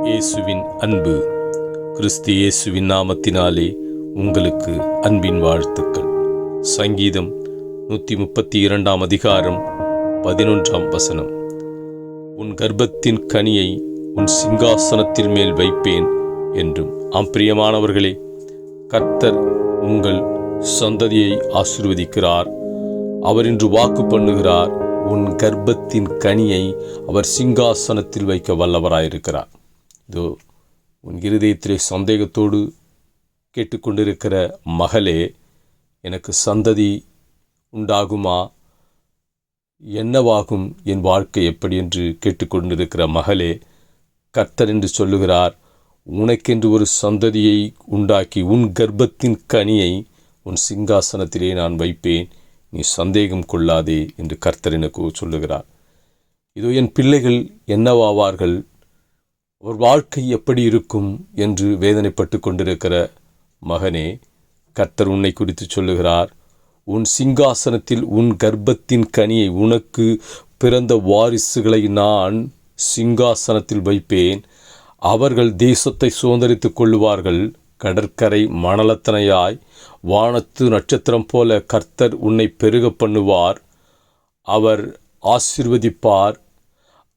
இயேசுவின் அன்பு. கிறிஸ்து இயேசுவின் நாமத்தினாலே உங்களுக்கு அன்பின் வாழ்த்துக்கள். சங்கீதம் 132 அதிகாரம் 11 வசனம். உன் கர்ப்பத்தின் கனியை உன் சிங்காசனத்தில் மேல் வைப்பேன் என்றும். பிரியமானவர்களே, கர்த்தர் உங்கள் சந்ததியை ஆசீர்வதிக்கிறார். அவர் இன்று வாக்கு பண்ணுகிறார், உன் கர்ப்பத்தின் கனியை அவர் சிங்காசனத்தில் வைக்க வல்லவராயிருக்கிறார். இதோ உன் இருதயத்திலே சந்தேகத்தோடு கேட்டுக்கொண்டிருக்கிற மகளே, எனக்கு சந்ததி உண்டாகுமா, என்னவாகும் என் வாழ்க்கை எப்படி என்று கேட்டுக்கொண்டிருக்கிற மகளே, கர்த்தர் என்று சொல்லுகிறார், உனக்கென்று ஒரு சந்ததியை உண்டாக்கி உன் கர்ப்பத்தின் கனியை உன் சிங்காசனத்திலே நான் வைப்பேன், நீ சந்தேகம் கொள்ளாதே என்று கர்த்தர் எனக்கு சொல்லுகிறார். இதோ என் பிள்ளைகள் என்னவாவார்கள், ஒரு வாழ்க்கை எப்படி இருக்கும் என்று வேதனைப்பட்டு கொண்டிருக்கிற மகனே, கர்த்தர் உன்னை குறித்து சொல்லுகிறார், உன் சிங்காசனத்தில் உன் கர்ப்பத்தின் கனியை, உனக்கு பிறந்த வாரிசுகளை நான் சிங்காசனத்தில் வைப்பேன். அவர்கள் தேசத்தை சுதந்தரித்துக் கொள்ளுவார்கள். கடற்கரை மணலத்தனையாய் வானத்து நட்சத்திரம் போல கர்த்தர் உன்னை பெருக பண்ணுவார். அவர் ஆசீர்வதிப்பார்.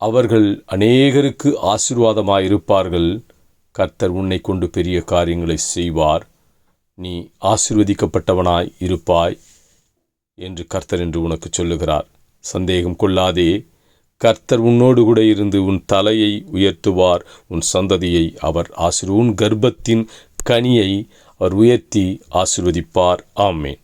அவர்கள் அநேகருக்கு ஆசீர்வாதமாயிருப்பார்கள். கர்த்தர் உன்னை கொண்டு பெரிய காரியங்களை செய்வார். நீ ஆசீர்வதிக்கப்பட்டவனாய் இருப்பாய் என்று கர்த்தர் என்று உனக்கு சொல்லுகிறார். சந்தேகம் கொள்ளாதே, கர்த்தர் உன்னோடு கூட இருந்து உன் தலையை உயர்த்துவார். உன் சந்ததியை அவர் உன் கர்ப்பத்தின் கனியை அவர் உயர்த்தி ஆசீர்வதிப்பார். ஆமென்.